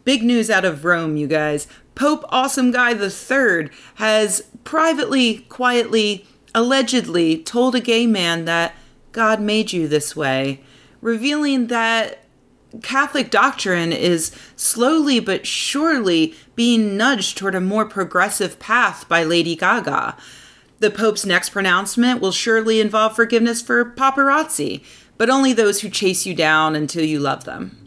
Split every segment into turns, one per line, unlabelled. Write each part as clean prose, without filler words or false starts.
Big news out of Rome, you guys. Pope Awesome Guy III has privately, quietly, allegedly told a gay man that God made you this way, revealing that Catholic doctrine is slowly but surely being nudged toward a more progressive path by Lady Gaga. The Pope's next pronouncement will surely involve forgiveness for paparazzi, but only those who chase you down until you love them.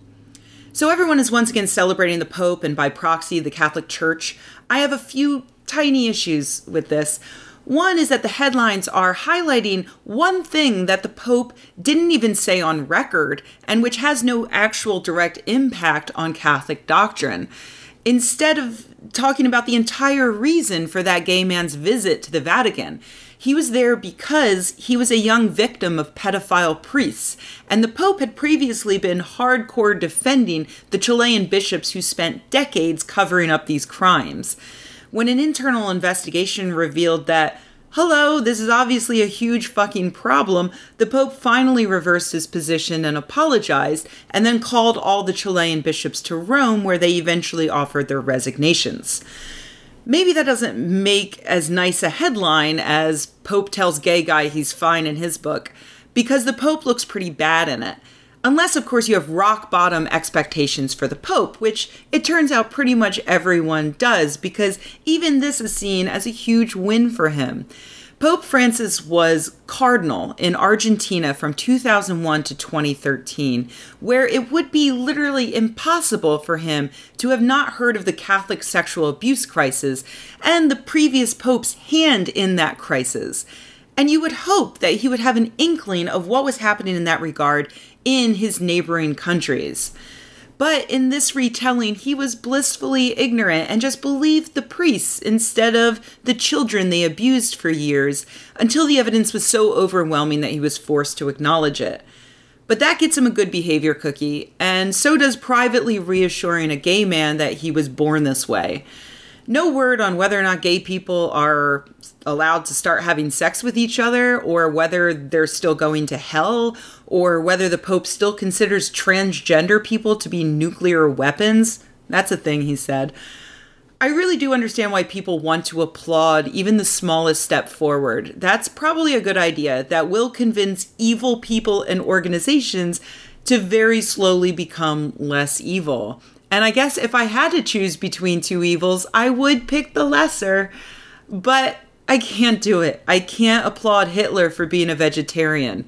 So everyone is once again celebrating the Pope and by proxy the Catholic Church. I have a few tiny issues with this. One is that the headlines are highlighting one thing that the Pope didn't even say on record and which has no actual direct impact on Catholic doctrine. Instead of talking about the entire reason for that gay man's visit to the Vatican, he was there because he was a young victim of pedophile priests, and the Pope had previously been hardcore defending the Chilean bishops who spent decades covering up these crimes. When an internal investigation revealed that, hello, this is obviously a huge fucking problem, the Pope finally reversed his position and apologized, and then called all the Chilean bishops to Rome, where they eventually offered their resignations. Maybe that doesn't make as nice a headline as Pope tells gay guy he's fine in his book, because the Pope looks pretty bad in it. Unless, of course, you have rock-bottom expectations for the Pope, which it turns out pretty much everyone does, because even this is seen as a huge win for him. Pope Francis was cardinal in Argentina from 2001 to 2013, where it would be literally impossible for him to have not heard of the Catholic sexual abuse crisis and the previous pope's hand in that crisis. And you would hope that he would have an inkling of what was happening in that regard in his neighboring countries. But in this retelling, he was blissfully ignorant and just believed the priests instead of the children they abused for years, until the evidence was so overwhelming that he was forced to acknowledge it. But that gets him a good behavior cookie, and so does privately reassuring a gay man that he was born this way. No word on whether or not gay people are allowed to start having sex with each other, or whether they're still going to hell, or whether the Pope still considers transgender people to be nuclear weapons. That's a thing, he said. I really do understand why people want to applaud even the smallest step forward. That's probably a good idea that will convince evil people and organizations to very slowly become less evil. And I guess if I had to choose between two evils, I would pick the lesser. But I can't do it. I can't applaud Hitler for being a vegetarian.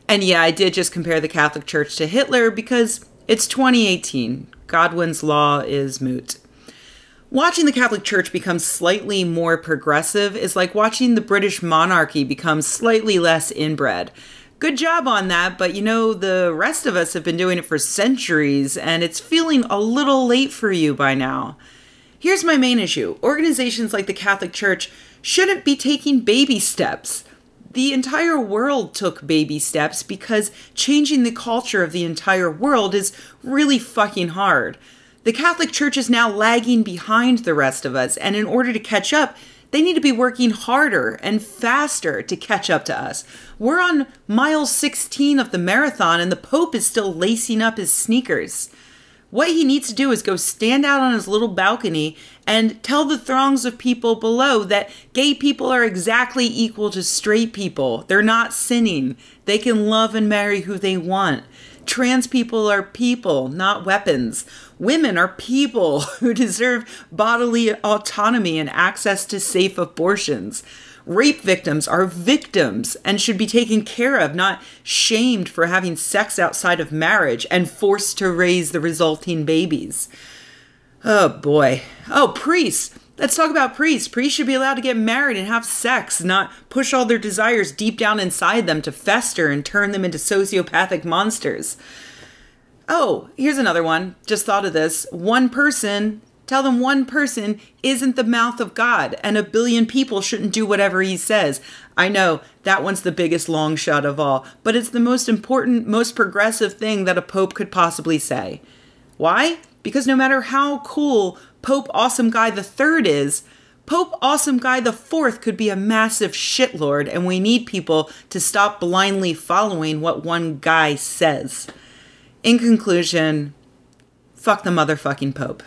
And yeah, I did just compare the Catholic Church to Hitler because it's 2018. Godwin's law is moot. Watching the Catholic Church become slightly more progressive is like watching the British monarchy become slightly less inbred. Good job on that, but you know, the rest of us have been doing it for centuries, and it's feeling a little late for you by now. Here's my main issue. Organizations like the Catholic Church shouldn't be taking baby steps. The entire world took baby steps because changing the culture of the entire world is really fucking hard. The Catholic Church is now lagging behind the rest of us, and in order to catch up, they need to be working harder and faster to catch up to us. We're on mile 16 of the marathon, and the Pope is still lacing up his sneakers. What he needs to do is go stand out on his little balcony and tell the throngs of people below that gay people are exactly equal to straight people. They're not sinning. They can love and marry who they want. Trans people are people, not weapons. Women are people who deserve bodily autonomy and access to safe abortions. Rape victims are victims and should be taken care of, not shamed for having sex outside of marriage and forced to raise the resulting babies. Oh boy. Oh, priests. Let's talk about priests. Priests should be allowed to get married and have sex, not push all their desires deep down inside them to fester and turn them into sociopathic monsters. Oh, here's another one. Just thought of this. One person, tell them one person isn't the mouth of God, and a billion people shouldn't do whatever he says. I know, that one's the biggest long shot of all, but it's the most important, most progressive thing that a pope could possibly say. Why? Because no matter how cool Pope Awesome Guy III is, Pope Awesome Guy IV could be a massive shitlord, and we need people to stop blindly following what one guy says. In conclusion, fuck the motherfucking Pope.